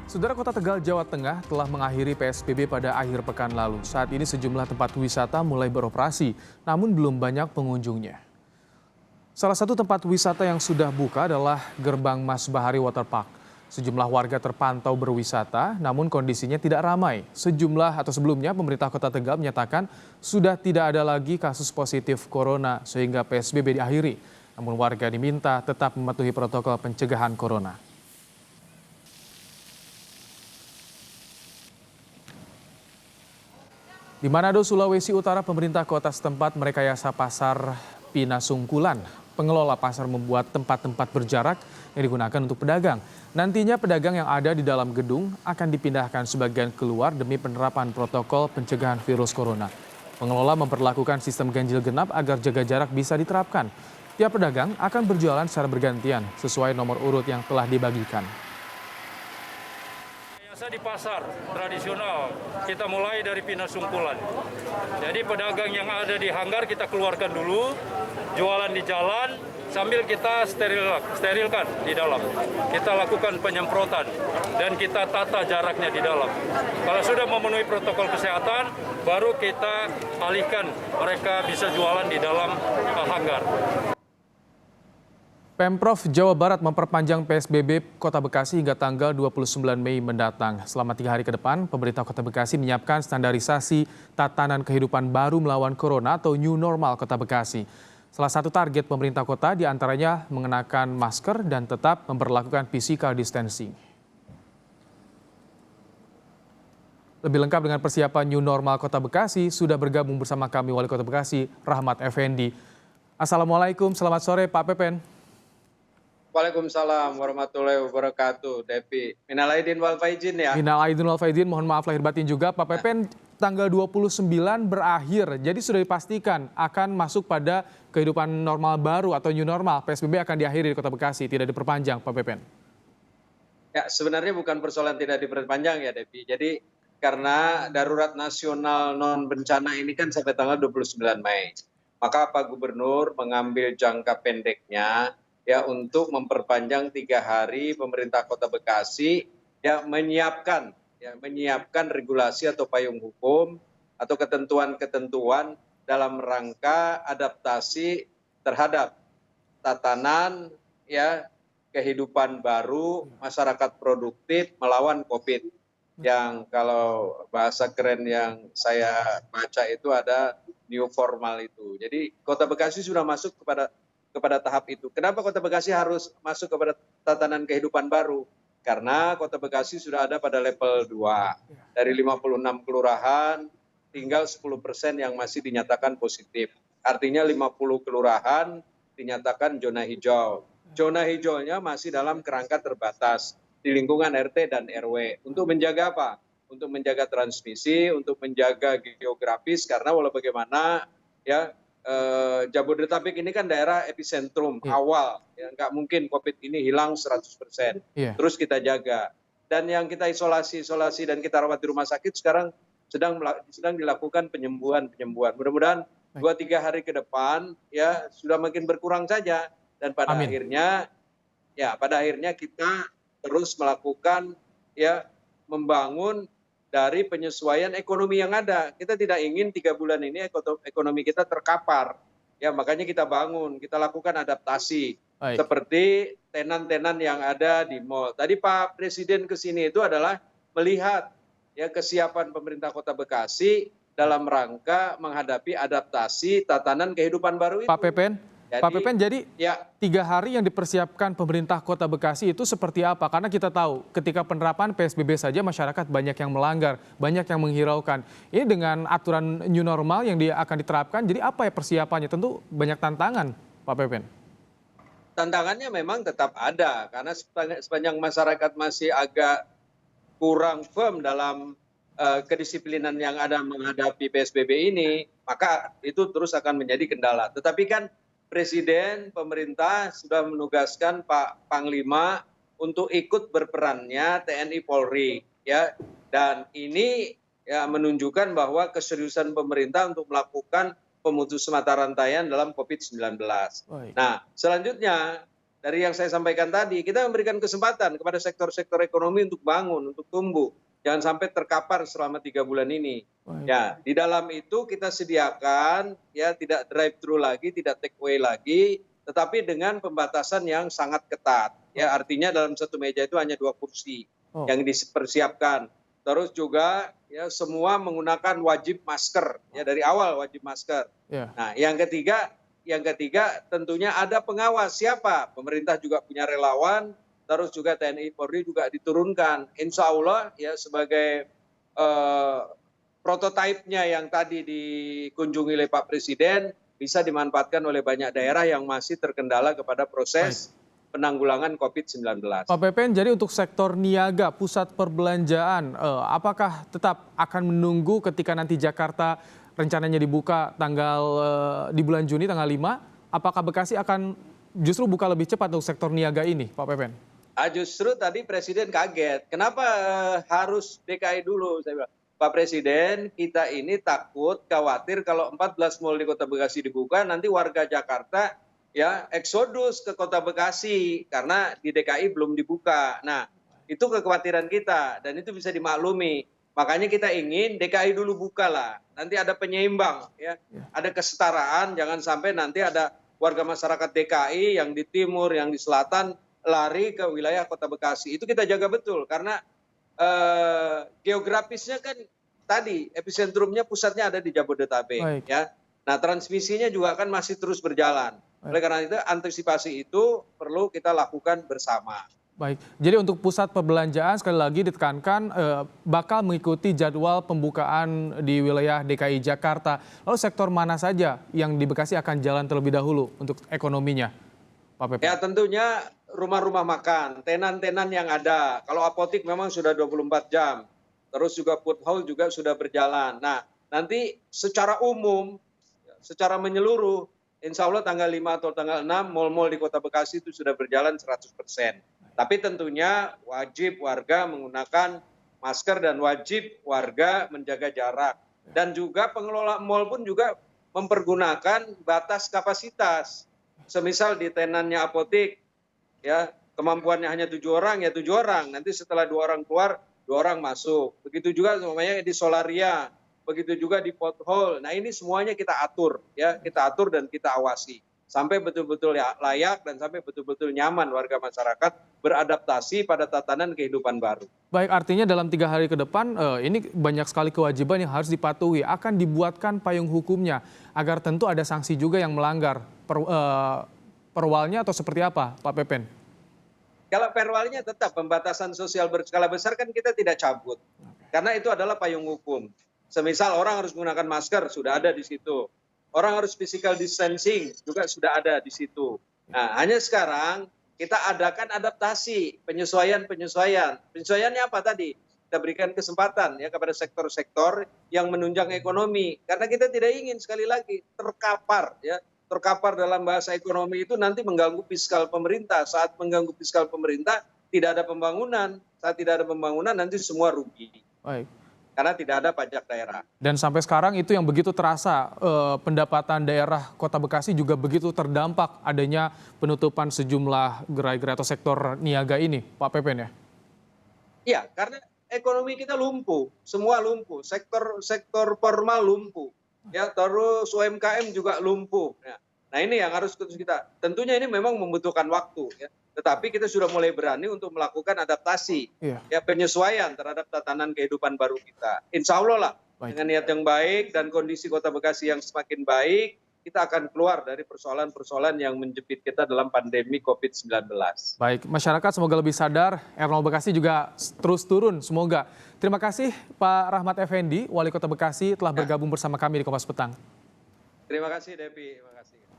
Saudara, Kota Tegal, Jawa Tengah telah mengakhiri PSBB pada akhir pekan lalu. Saat ini sejumlah tempat wisata mulai beroperasi, namun belum banyak pengunjungnya. Salah satu tempat wisata yang sudah buka adalah Gerbang Mas Bahari Waterpark. Sejumlah warga terpantau berwisata, namun kondisinya tidak ramai. Sebelumnya pemerintah Kota Tegal menyatakan sudah tidak ada lagi kasus positif corona sehingga PSBB diakhiri. Namun warga diminta tetap mematuhi protokol pencegahan corona. Di Manado, Sulawesi Utara, pemerintah kota setempat merekayasa pasar Pinasungkulan. Pengelola pasar membuat tempat-tempat berjarak yang digunakan untuk pedagang. Nantinya pedagang yang ada di dalam gedung akan dipindahkan sebagian keluar demi penerapan protokol pencegahan virus corona. Pengelola memperlakukan sistem ganjil genap agar jaga jarak bisa diterapkan. Tiap pedagang akan berjualan secara bergantian sesuai nomor urut yang telah dibagikan. Biasa di pasar tradisional, kita mulai dari Pinasungkulan. Jadi pedagang yang ada di hanggar kita keluarkan dulu, jualan di jalan, sambil kita sterilkan di dalam. Kita lakukan penyemprotan dan kita tata jaraknya di dalam. Kalau sudah memenuhi protokol kesehatan, baru kita alihkan mereka bisa jualan di dalam hanggar. Pemprov Jawa Barat memperpanjang PSBB Kota Bekasi hingga tanggal 29 Mei mendatang. Selama 3 hari ke depan, pemerintah Kota Bekasi menyiapkan standarisasi tatanan kehidupan baru melawan corona atau New Normal Kota Bekasi. Salah satu target pemerintah kota diantaranya mengenakan masker dan tetap memperlakukan physical distancing. Lebih lengkap dengan persiapan New Normal Kota Bekasi, sudah bergabung bersama kami Wali Kota Bekasi, Rahmat Effendi. Assalamualaikum, selamat sore Pak Pepen. Waalaikumsalam warahmatullahi wabarakatuh, Devi. Minal aidin wal faizin ya. Minal aidin wal faizin, mohon maaf lahir batin juga. Pak Pepen, tanggal 29 berakhir, jadi sudah dipastikan akan masuk pada kehidupan normal baru atau new normal. PSBB akan diakhiri di Kota Bekasi, tidak diperpanjang, Pak Pepen. Ya, sebenarnya bukan persoalan tidak diperpanjang ya, Devi. Jadi karena darurat nasional non bencana ini kan sampai tanggal 29 Mei. Maka Pak Gubernur mengambil jangka pendeknya ya untuk memperpanjang 3 hari pemerintah Kota Bekasi ya menyiapkan regulasi atau payung hukum atau ketentuan-ketentuan dalam rangka adaptasi terhadap tatanan ya kehidupan baru masyarakat produktif melawan Covid. Yang kalau bahasa keren yang saya baca itu ada new formal itu. Jadi Kota Bekasi sudah masuk kepada tahap itu. Kenapa Kota Bekasi harus masuk kepada tatanan kehidupan baru? Karena Kota Bekasi sudah ada pada level 2. Dari 56 kelurahan, tinggal 10% yang masih dinyatakan positif. Artinya 50 kelurahan dinyatakan zona hijau. Zona hijaunya masih dalam kerangka terbatas di lingkungan RT dan RW. Untuk menjaga apa? Untuk menjaga transmisi, untuk menjaga geografis, karena walau bagaimana ya Jabodetabek ini kan daerah epicentrum awal, ya, nggak mungkin COVID ini hilang 100%. Terus kita jaga. Dan yang kita isolasi dan kita rawat di rumah sakit sekarang sedang dilakukan penyembuhan. Mudah-mudahan 2-3 hari ke depan ya sudah makin berkurang saja. Dan pada akhirnya kita terus melakukan ya membangun dari penyesuaian ekonomi yang ada. Kita tidak ingin 3 bulan ini ekonomi kita terkapar. Ya, makanya kita bangun, kita lakukan adaptasi. Seperti tenan-tenan yang ada di mal. Tadi Pak Presiden ke sini itu adalah melihat ya kesiapan pemerintah Kota Bekasi dalam rangka menghadapi adaptasi tatanan kehidupan baru itu. Pak Pepen, jadi 3 hari yang dipersiapkan pemerintah Kota Bekasi itu seperti apa? Karena kita tahu ketika penerapan PSBB saja masyarakat banyak yang melanggar, banyak yang menghiraukan. Ini dengan aturan new normal yang akan diterapkan, jadi apa ya persiapannya? Tentu banyak tantangan, Pak Pepen. Tantangannya memang tetap ada, karena sepanjang masyarakat masih agak kurang firm dalam kedisiplinan yang ada menghadapi PSBB ini, maka itu terus akan menjadi kendala. Tetapi kan Presiden, pemerintah sudah menugaskan Pak Panglima untuk ikut berperannya TNI Polri, ya. Dan ini ya menunjukkan bahwa keseriusan pemerintah untuk melakukan pemutus mata rantaian dalam COVID-19. Nah, selanjutnya dari yang saya sampaikan tadi, kita memberikan kesempatan kepada sektor-sektor ekonomi untuk bangun, untuk tumbuh. Jangan sampai terkapar selama 3 bulan ini. Baik. Ya, di dalam itu kita sediakan ya tidak drive-thru lagi, tidak take away lagi, tetapi dengan pembatasan yang sangat ketat. Ya, artinya dalam satu meja itu hanya 2 kursi yang dipersiapkan. Terus juga ya semua menggunakan wajib masker ya dari awal wajib masker. Ya. Nah, yang ketiga tentunya ada pengawas. Siapa? Pemerintah juga punya relawan, terus juga TNI Polri juga diturunkan. Insya Allah ya sebagai prototipenya yang tadi dikunjungi oleh Pak Presiden bisa dimanfaatkan oleh banyak daerah yang masih terkendala kepada proses penanggulangan COVID-19. Pak Pepen, jadi untuk sektor niaga, pusat perbelanjaan, apakah tetap akan menunggu ketika nanti Jakarta rencananya dibuka di bulan Juni tanggal 5? Apakah Bekasi akan justru buka lebih cepat untuk sektor niaga ini, Pak Pepen? Justru tadi Presiden kaget. Kenapa harus DKI dulu? Saya bilang, Pak Presiden, kita ini takut, khawatir kalau 14 mal di Kota Bekasi dibuka, nanti warga Jakarta ya eksodus ke Kota Bekasi karena di DKI belum dibuka. Nah, itu kekhawatiran kita dan itu bisa dimaklumi. Makanya kita ingin DKI dulu buka lah. Nanti ada penyeimbang ya. Ada kesetaraan, jangan sampai nanti ada warga masyarakat DKI yang di timur, yang di selatan lari ke wilayah Kota Bekasi. Itu kita jaga betul karena geografisnya kan tadi episentrumnya pusatnya ada di Jabodetabek ya. Nah, transmisinya juga kan masih terus berjalan. Oleh karena itu antisipasi itu perlu kita lakukan bersama. Baik, jadi untuk pusat perbelanjaan sekali lagi ditekankan bakal mengikuti jadwal pembukaan di wilayah DKI Jakarta. Lalu sektor mana saja yang di Bekasi akan jalan terlebih dahulu untuk ekonominya, Pak Pepe? Ya tentunya rumah-rumah makan, tenan-tenan yang ada. Kalau apotik memang sudah 24 jam. Terus juga food hall juga sudah berjalan. Nah, nanti secara umum, secara menyeluruh, insya Allah tanggal 5 atau tanggal 6, mal-mal di Kota Bekasi itu sudah berjalan 100%. Tapi tentunya wajib warga menggunakan masker dan wajib warga menjaga jarak. Dan juga pengelola mal pun juga mempergunakan batas kapasitas. Semisal di tenannya apotik, ya kemampuannya hanya 7 orang, ya 7 orang. Nanti setelah 2 orang keluar, 2 orang masuk. Begitu juga semuanya di Solaria, begitu juga di pothole. Nah ini semuanya kita atur, ya kita atur dan kita awasi sampai betul-betul layak dan sampai betul-betul nyaman warga masyarakat beradaptasi pada tatanan kehidupan baru. Baik, artinya dalam 3 hari ke depan ini banyak sekali kewajiban yang harus dipatuhi. Akan dibuatkan payung hukumnya agar tentu ada sanksi juga yang melanggar. Perwalnya atau seperti apa, Pak Pepen? Kalau perwalnya tetap pembatasan sosial berskala besar kan kita tidak cabut. Karena itu adalah payung hukum. Semisal orang harus menggunakan masker, sudah ada di situ. Orang harus physical distancing, juga sudah ada di situ. Nah, hanya sekarang kita adakan adaptasi, penyesuaian. Penyesuaiannya apa tadi? Kita berikan kesempatan ya kepada sektor-sektor yang menunjang ekonomi. Karena kita tidak ingin sekali lagi terkapar ya. Terkapar dalam bahasa ekonomi itu nanti mengganggu fiskal pemerintah. Saat mengganggu fiskal pemerintah, tidak ada pembangunan. Saat tidak ada pembangunan, nanti semua rugi. Baik. Karena tidak ada pajak daerah. Dan sampai sekarang itu yang begitu terasa, pendapatan daerah Kota Bekasi juga begitu terdampak adanya penutupan sejumlah gerai-gerai atau sektor niaga ini, Pak Pepen ya? Iya, karena ekonomi kita lumpuh, semua lumpuh. Sektor formal lumpuh. Ya, terus UMKM juga lumpuh. Nah ini yang harus kita, tentunya ini memang membutuhkan waktu ya. Tetapi kita sudah mulai berani untuk melakukan adaptasi, ya penyesuaian terhadap tatanan kehidupan baru kita. Insya Allah lah, dengan niat yang baik dan kondisi Kota Bekasi yang semakin baik, kita akan keluar dari persoalan-persoalan yang menjepit kita dalam pandemi COVID-19. Baik, masyarakat semoga lebih sadar, R0 Bekasi juga terus turun, semoga. Terima kasih Pak Rahmat Effendi, Wali Kota Bekasi telah bergabung bersama kami di Kompas Petang. Terima kasih Devi.